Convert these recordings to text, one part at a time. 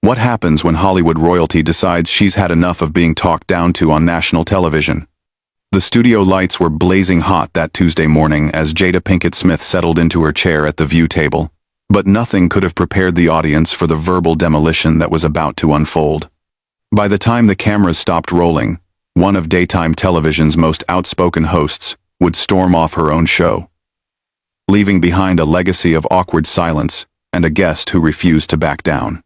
What happens when Hollywood royalty decides she's had enough of being talked down to on national television? The studio lights were blazing hot that Tuesday morning as Jada Smith settled into her chair at the view table, but nothing could have prepared the audience for the verbal demolition that was about to unfold. By the time the cameras stopped rolling, one of daytime television's most outspoken hosts would storm off her own show, leaving behind a legacy of awkward silence and a guest who refused to back down.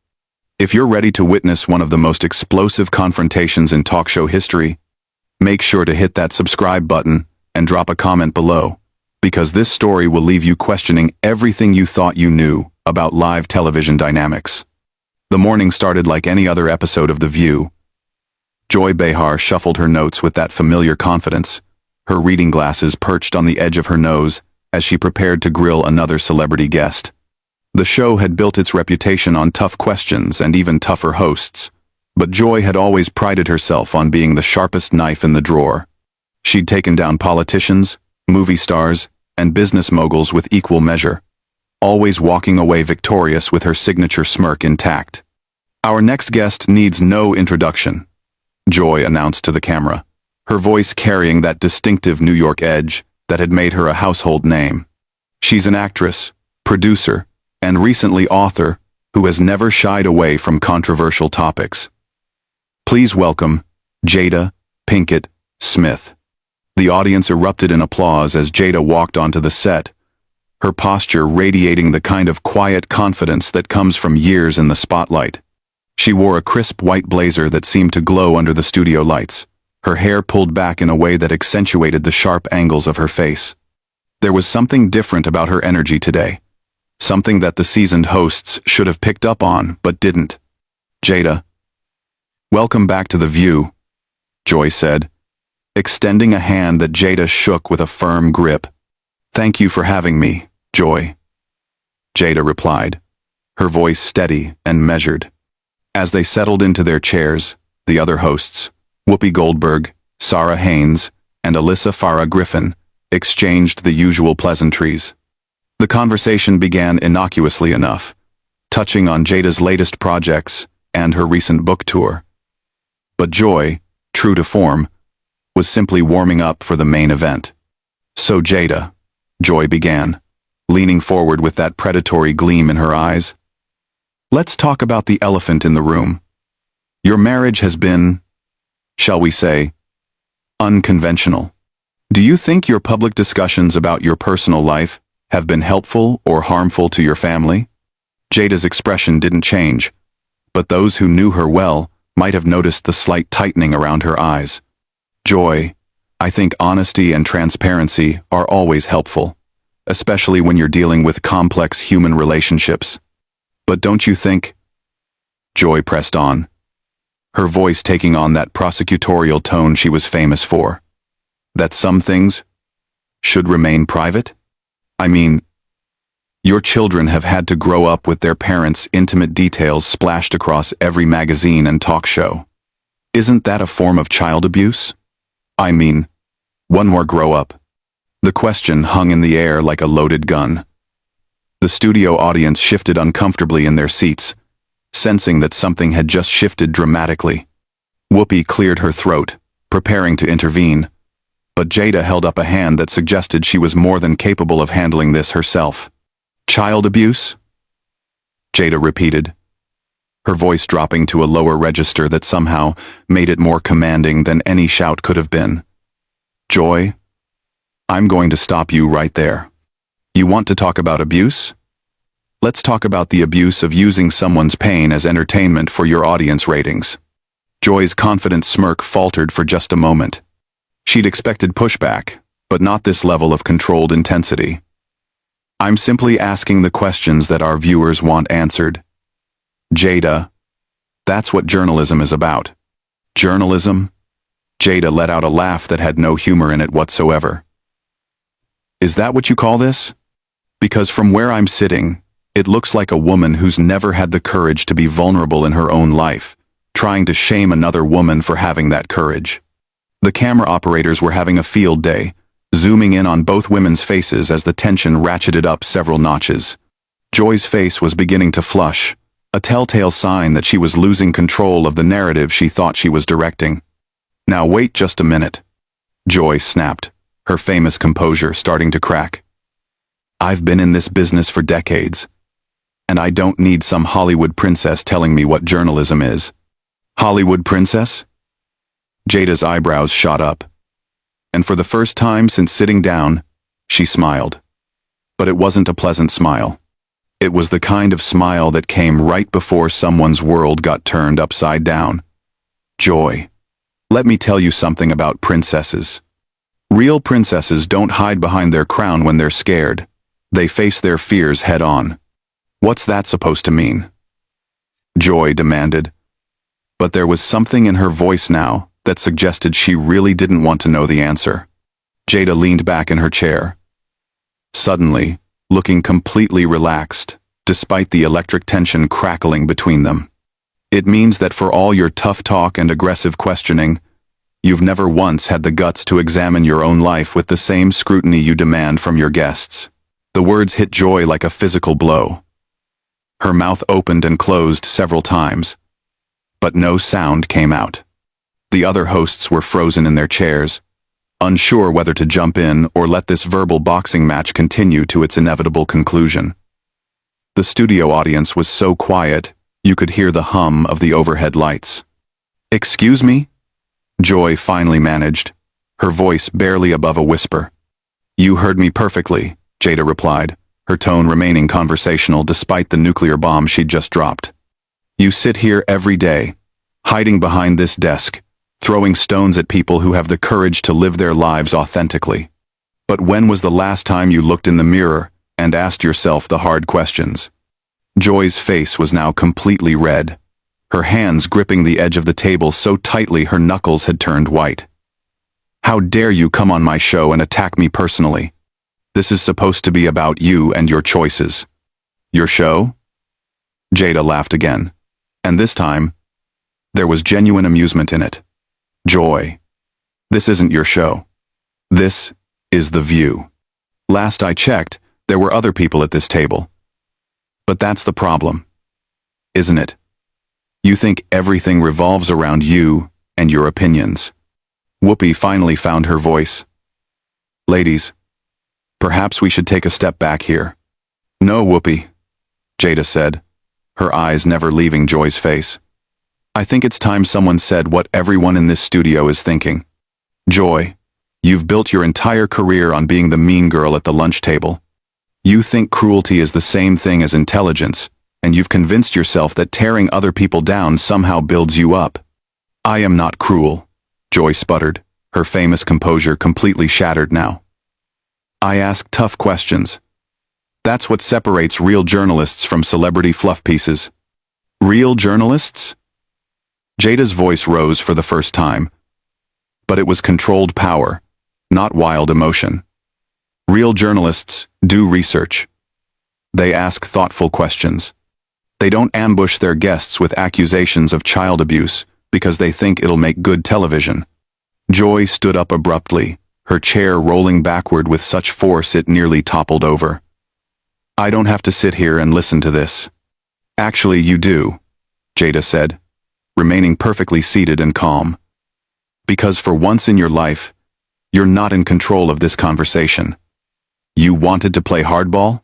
If you're ready to witness one of the most explosive confrontations in talk show history, make sure to hit that subscribe button and drop a comment below, because this story will leave you questioning everything you thought you knew about live television dynamics. The morning started like any other episode of The View. Joy Behar shuffled her notes with that familiar confidence, her reading glasses perched on the edge of her nose as she prepared to grill another celebrity guest. The show had built its reputation on tough questions and even tougher hosts, but Joy had always prided herself on being the sharpest knife in the drawer. She'd taken down politicians, movie stars, and business moguls with equal measure, always walking away victorious with her signature smirk intact. "Our next guest needs no introduction," Joy announced to the camera, her voice carrying that distinctive New York edge that had made her a household name. "She's an actress, producer, and recently author who has never shied away from controversial topics. Please welcome Jada Smith." The audience erupted in applause as Jada walked onto the set, her posture radiating the kind of quiet confidence that comes from years in the spotlight. She wore a crisp white blazer that seemed to glow under the studio lights, her hair pulled back in a way that accentuated the sharp angles of her face. There was something different about her energy today, something that the seasoned hosts should have picked up on but didn't. "Jada, welcome back to The View," Joy said, extending a hand that Jada shook with a firm grip. "Thank you for having me, Joy," Jada replied, her voice steady and measured. As they settled into their chairs, the other hosts, Whoopi Goldberg, Sarah Haynes, and Alyssa Farah Griffin, exchanged the usual pleasantries. The conversation began innocuously enough, touching on Jada's latest projects and her recent book tour. But Joy, true to form, was simply warming up for the main event. "So Jada," Joy began, leaning forward with that predatory gleam in her eyes, "let's talk about the elephant in the room. Your marriage has been, shall we say, unconventional. Do you think your public discussions about your personal life have been helpful or harmful to your family?" Jada's expression didn't change, but those who knew her well might have noticed the slight tightening around her eyes. "Joy, I think honesty and transparency are always helpful, especially when you're dealing with complex human relationships. But don't you think," Joy pressed on, her voice taking on that prosecutorial tone she was famous for, "that some things should remain private? I mean, your children have had to grow up with their parents' intimate details splashed across every magazine and talk show. Isn't that a form of child abuse? I mean, one more grow up." The question hung in the air like a loaded gun. The studio audience shifted uncomfortably in their seats, sensing that something had just shifted dramatically. Whoopi cleared her throat, preparing to intervene, but Jada held up a hand that suggested she was more than capable of handling this herself. "Child abuse?" Jada repeated, her voice dropping to a lower register that somehow made it more commanding than any shout could have been. "Joy, I'm going to stop you right there. You want to talk about abuse? Let's talk about the abuse of using someone's pain as entertainment for your audience ratings." Joy's confident smirk faltered for just a moment. She'd expected pushback, but not this level of controlled intensity. "I'm simply asking the questions that our viewers want answered. Jada, that's what journalism is about." "Journalism?" Jada let out a laugh that had no humor in it whatsoever. "Is that what you call this? Because from where I'm sitting, it looks like a woman who's never had the courage to be vulnerable in her own life, trying to shame another woman for having that courage." The camera operators were having a field day, zooming in on both women's faces as the tension ratcheted up several notches. Joy's face was beginning to flush, a telltale sign that she was losing control of the narrative she thought she was directing. "Now wait just a minute," Joy snapped, her famous composure starting to crack. "I've been in this business for decades, and I don't need some Hollywood princess telling me what journalism is." "Hollywood princess?" Jada's eyebrows shot up, and for the first time since sitting down, she smiled. But it wasn't a pleasant smile. It was the kind of smile that came right before someone's world got turned upside down. "Joy, let me tell you something about princesses. Real princesses don't hide behind their crown when they're scared. They face their fears head on." "What's that supposed to mean?" Joy demanded. But there was something in her voice now that suggested she really didn't want to know the answer. Jada leaned back in her chair, suddenly looking completely relaxed, despite the electric tension crackling between them. "It means that for all your tough talk and aggressive questioning, you've never once had the guts to examine your own life with the same scrutiny you demand from your guests." The words hit Joy like a physical blow. Her mouth opened and closed several times, but no sound came out. The other hosts were frozen in their chairs, unsure whether to jump in or let this verbal boxing match continue to its inevitable conclusion. The studio audience was so quiet, you could hear the hum of the overhead lights. "Excuse me?" Joy finally managed, her voice barely above a whisper. "You heard me perfectly," Jada replied, her tone remaining conversational despite the nuclear bomb she'd just dropped. "You sit here every day, hiding behind this desk, throwing stones at people who have the courage to live their lives authentically. But when was the last time you looked in the mirror and asked yourself the hard questions?" Joy's face was now completely red, her hands gripping the edge of the table so tightly her knuckles had turned white. "How dare you come on my show and attack me personally? This is supposed to be about you and your choices." "Your show?" Jada laughed again, and this time, there was genuine amusement in it. "Joy, this isn't your show. This is The View. Last I checked, there were other people at this table. But that's the problem, isn't it? You think everything revolves around you and your opinions." Whoopi finally found her voice. "Ladies, perhaps we should take a step back here." "No, Whoopi," Jada said, her eyes never leaving Joy's face. "I think it's time someone said what everyone in this studio is thinking. Joy, you've built your entire career on being the mean girl at the lunch table. You think cruelty is the same thing as intelligence, and you've convinced yourself that tearing other people down somehow builds you up." "I am not cruel," Joy sputtered, her famous composure completely shattered now. "I ask tough questions. That's what separates real journalists from celebrity fluff pieces." "Real journalists?" Jada's voice rose for the first time, but it was controlled power, not wild emotion. "Real journalists do research. They ask thoughtful questions. They don't ambush their guests with accusations of child abuse because they think it'll make good television." Joy stood up abruptly, her chair rolling backward with such force it nearly toppled over. "I don't have to sit here and listen to this." "Actually, you do," Jada said, remaining perfectly seated and calm. "Because for once in your life, you're not in control of this conversation. You wanted to play hardball?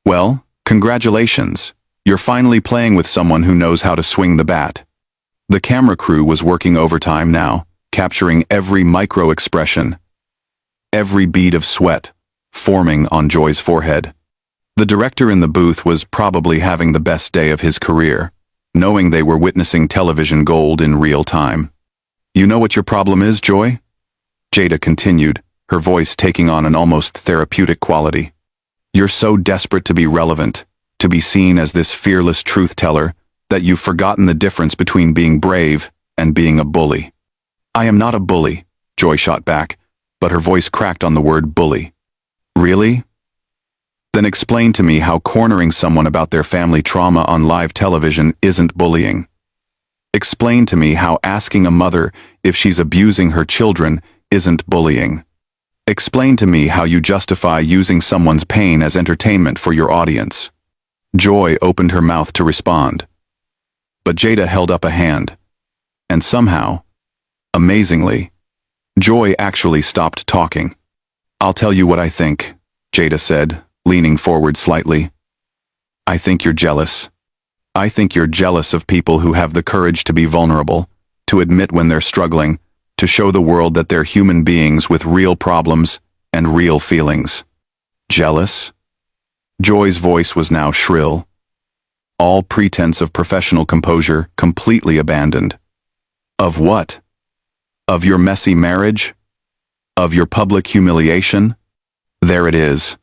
Well, congratulations. You're finally playing with someone who knows how to swing the bat." The camera crew was working overtime now, capturing every micro-expression, every bead of sweat forming on Joy's forehead. The director in the booth was probably having the best day of his career, knowing they were witnessing television gold in real time. "You know what your problem is, Joy?" Jada continued, her voice taking on an almost therapeutic quality. "You're so desperate to be relevant, to be seen as this fearless truth-teller, that you've forgotten the difference between being brave and being a bully." "I am not a bully," Joy shot back, but her voice cracked on the word bully. "Really? Then explain to me how cornering someone about their family trauma on live television isn't bullying. Explain to me how asking a mother if she's abusing her children isn't bullying. Explain to me how you justify using someone's pain as entertainment for your audience." Joy opened her mouth to respond, but Jada held up a hand. And somehow, amazingly, Joy actually stopped talking. "I'll tell you what I think," Jada said, leaning forward slightly. "I think you're jealous. I think you're jealous of people who have the courage to be vulnerable, to admit when they're struggling, to show the world that they're human beings with real problems and real feelings." Jealous? Joy's voice was now shrill. All pretense of professional composure completely abandoned. "Of what? Of your messy marriage? Of your public humiliation?" "There it is,"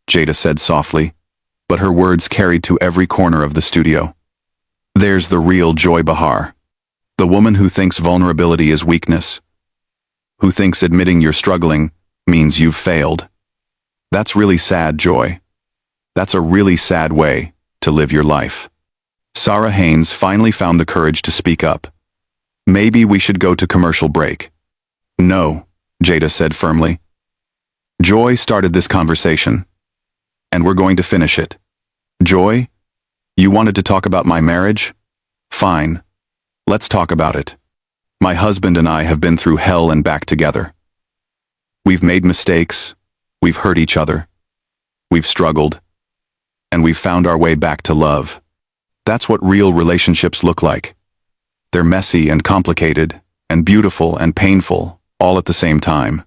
Jada said softly, but her words carried to every corner of the studio. "There's the real Joy Behar. The woman who thinks vulnerability is weakness. Who thinks admitting you're struggling means you've failed. That's really sad, Joy. That's a really sad way to live your life." Sarah Haynes finally found the courage to speak up. "Maybe we should go to commercial break." "No," Jada said firmly. "Joy started this conversation, and we're going to finish it. Joy, you wanted to talk about my marriage? Fine. Let's talk about it. My husband and I have been through hell and back together. We've made mistakes, we've hurt each other, we've struggled, and we've found our way back to love. That's what real relationships look like. They're messy and complicated, and beautiful and painful, all at the same time."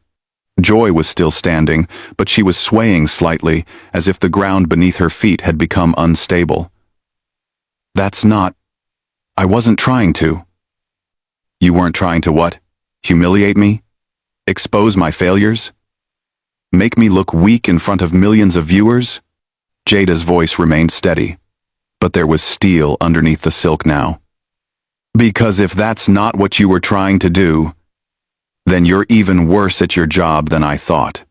Joy was still standing, but she was swaying slightly, as if the ground beneath her feet had become unstable. "That's not... I wasn't trying to." "You weren't trying to what? Humiliate me? Expose my failures? Make me look weak in front of millions of viewers?" Jada's voice remained steady, but there was steel underneath the silk now. "Because if that's not what you were trying to do, then you're even worse at your job than I thought."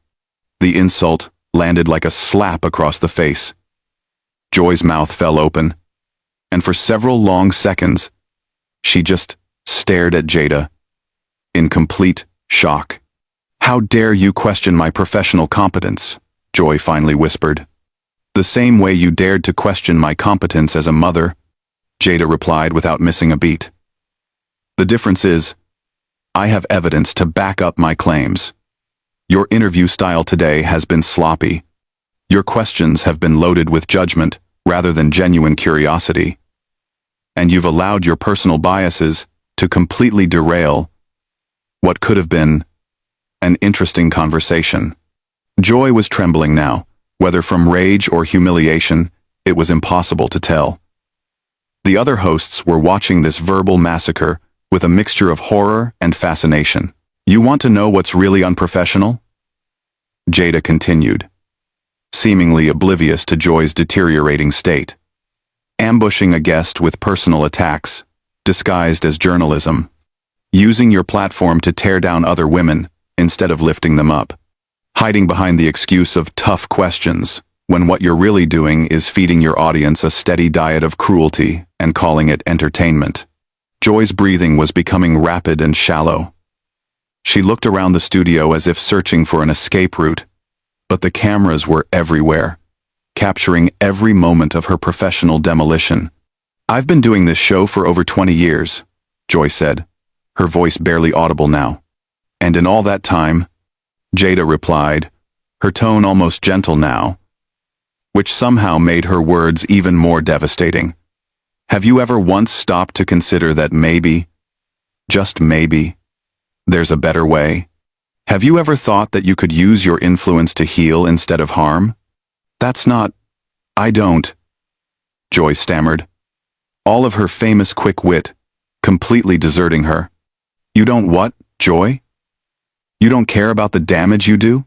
The insult landed like a slap across the face. Joy's mouth fell open, and for several long seconds, she just stared at Jada, in complete shock. "How dare you question my professional competence?" Joy finally whispered. "The same way you dared to question my competence as a mother," Jada replied without missing a beat. "The difference is, I have evidence to back up my claims. Your interview style today has been sloppy. Your questions have been loaded with judgment rather than genuine curiosity. And you've allowed your personal biases to completely derail what could have been an interesting conversation." Joy was trembling now. Whether from rage or humiliation, it was impossible to tell. The other hosts were watching this verbal massacre with a mixture of horror and fascination. "You want to know what's really unprofessional?" Jada continued, seemingly oblivious to Joy's deteriorating state. "Ambushing a guest with personal attacks, disguised as journalism. Using your platform to tear down other women instead of lifting them up. Hiding behind the excuse of tough questions, when what you're really doing is feeding your audience a steady diet of cruelty and calling it entertainment." Joy's breathing was becoming rapid and shallow. She looked around the studio as if searching for an escape route, but the cameras were everywhere, capturing every moment of her professional demolition. "I've been doing this show for over 20 years, Joy said, her voice barely audible now. "And in all that time," Jada replied, her tone almost gentle now, which somehow made her words even more devastating. "Have you ever once stopped to consider that maybe, just maybe, there's a better way? Have you ever thought that you could use your influence to heal instead of harm?" "That's not... I don't," Joy stammered, all of her famous quick wit completely deserting her. "You don't what, Joy? You don't care about the damage you do?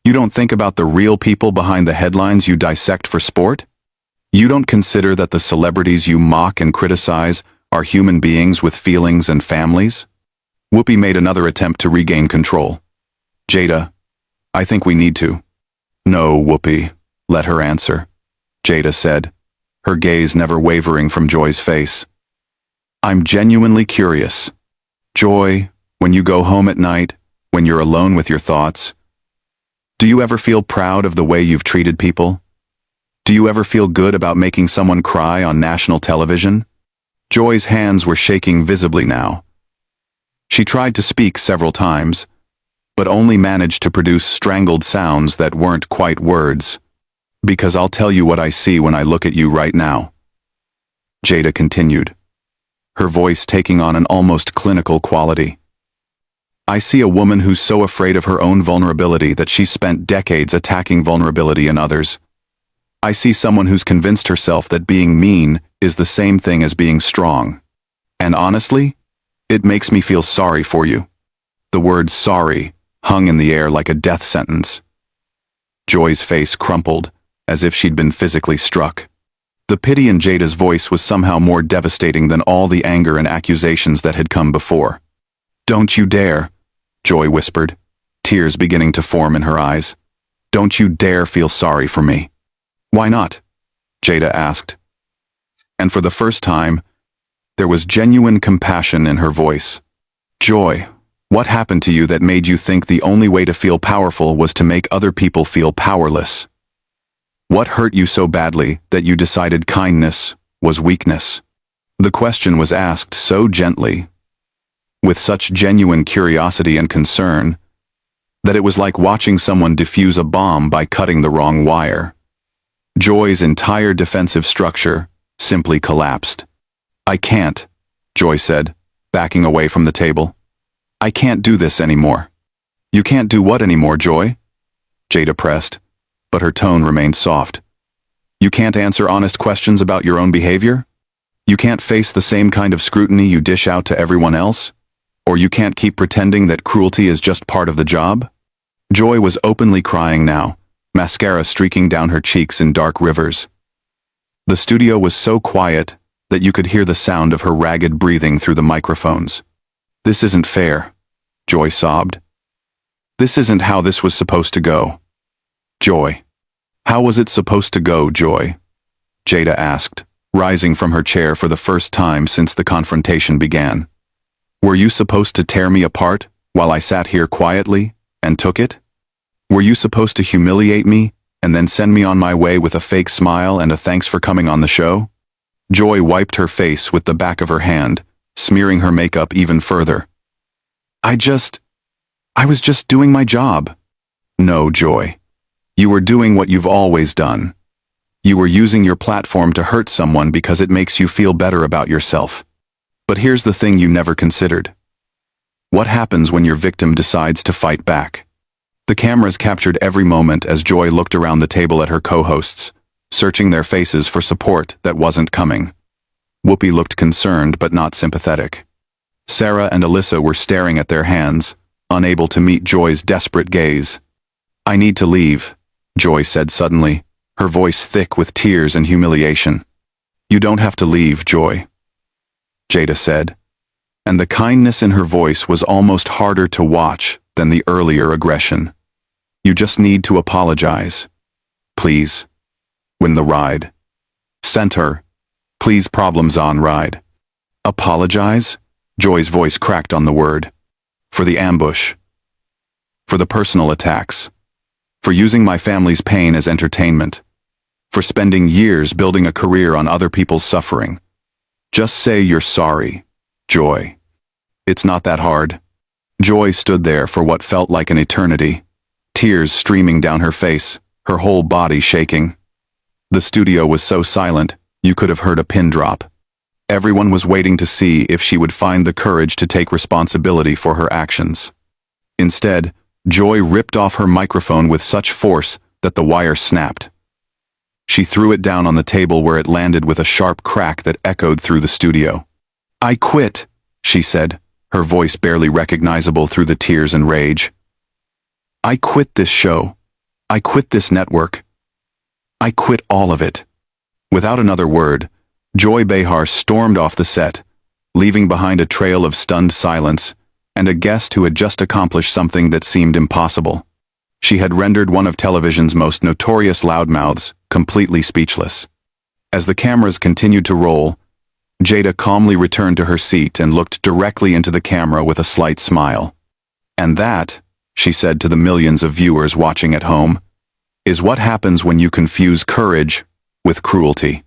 You don't think about the real people behind the headlines you dissect for sport? You don't consider that the celebrities you mock and criticize are human beings with feelings and families?" Whoopi made another attempt to regain control. "Jada, I think we need to." "No, Whoopi, let her answer," Jada said, her gaze never wavering from Joy's face. "I'm genuinely curious. Joy, when you go home at night, when you're alone with your thoughts, do you ever feel proud of the way you've treated people? Do you ever feel good about making someone cry on national television? Joy's hands were shaking visibly now. She tried to speak several times, but only managed to produce strangled sounds that weren't quite words. "Because I'll tell you what I see when I look at you right now," Jada continued, her voice taking on an almost clinical quality. "I see a woman who's so afraid of her own vulnerability that she's spent decades attacking vulnerability in others. I see someone who's convinced herself that being mean is the same thing as being strong. And honestly, it makes me feel sorry for you." The word sorry hung in the air like a death sentence. Joy's face crumpled, as if she'd been physically struck. The pity in Jada's voice was somehow more devastating than all the anger and accusations that had come before. "Don't you dare," Joy whispered, tears beginning to form in her eyes. "Don't you dare feel sorry for me." "Why not?" Jada asked. And for the first time, there was genuine compassion in her voice. "Joy, what happened to you that made you think the only way to feel powerful was to make other people feel powerless? What hurt you so badly that you decided kindness was weakness?" The question was asked so gently, with such genuine curiosity and concern, that it was like watching someone defuse a bomb by cutting the wrong wire. Joy's entire defensive structure simply collapsed. "I can't," Joy said, backing away from the table. "I can't do this anymore." "You can't do what anymore, Joy?" Jada pressed, but her tone remained soft. "You can't answer honest questions about your own behavior? You can't face the same kind of scrutiny you dish out to everyone else? Or you can't keep pretending that cruelty is just part of the job?" Joy was openly crying now, mascara streaking down her cheeks in dark rivers. The studio was so quiet that you could hear the sound of her ragged breathing through the microphones. "This isn't fair," Joy sobbed. "This isn't how this was supposed to go." "Joy. How was it supposed to go, Joy?" Jada asked, rising from her chair for the first time since the confrontation began. "Were you supposed to tear me apart while I sat here quietly and took it? Were you supposed to humiliate me and then send me on my way with a fake smile and a thanks for coming on the show?" Joy wiped her face with the back of her hand, smearing her makeup even further. I was just doing my job." "No, Joy. You were doing what you've always done. You were using your platform to hurt someone because it makes you feel better about yourself. But here's the thing you never considered. What happens when your victim decides to fight back?" The cameras captured every moment as Joy looked around the table at her co-hosts, searching their faces for support that wasn't coming. Whoopi looked concerned but not sympathetic. Sarah and Alyssa were staring at their hands, unable to meet Joy's desperate gaze. "I need to leave," Joy said suddenly, her voice thick with tears and humiliation. "You don't have to leave, Joy," Jada said, and the kindness in her voice was almost harder to watch than the earlier aggression. "You just need to apologize. Please. Win the ride. Sent her. Please problems on ride." "Apologize?" Joy's voice cracked on the word. "For the ambush. For the personal attacks. For using my family's pain as entertainment. For spending years building a career on other people's suffering. Just say you're sorry, Joy. It's not that hard." Joy stood there for what felt like an eternity, tears streaming down her face, her whole body shaking. The studio was so silent, you could have heard a pin drop. Everyone was waiting to see if she would find the courage to take responsibility for her actions. Instead, Joy ripped off her microphone with such force that the wire snapped. She threw it down on the table where it landed with a sharp crack that echoed through the studio. "I quit," she said, her voice barely recognizable through the tears and rage. "I quit this show. I quit this network. I quit all of it." Without another word, Joy Behar stormed off the set, leaving behind a trail of stunned silence and a guest who had just accomplished something that seemed impossible. She had rendered one of television's most notorious loudmouths completely speechless. As the cameras continued to roll, Jada calmly returned to her seat and looked directly into the camera with a slight smile. "And that," she said to the millions of viewers watching at home, "is what happens when you confuse courage with cruelty."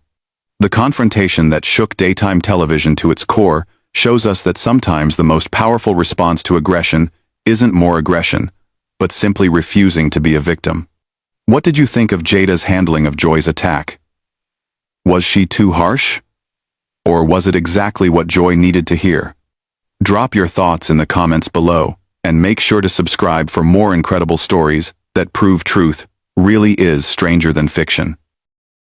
The confrontation that shook daytime television to its core shows us that sometimes the most powerful response to aggression isn't more aggression, but simply refusing to be a victim. What did you think of Jada's handling of Joy's attack? Was she too harsh? Or was it exactly what Joy needed to hear? Drop your thoughts in the comments below, and make sure to subscribe for more incredible stories that prove truth really is stranger than fiction.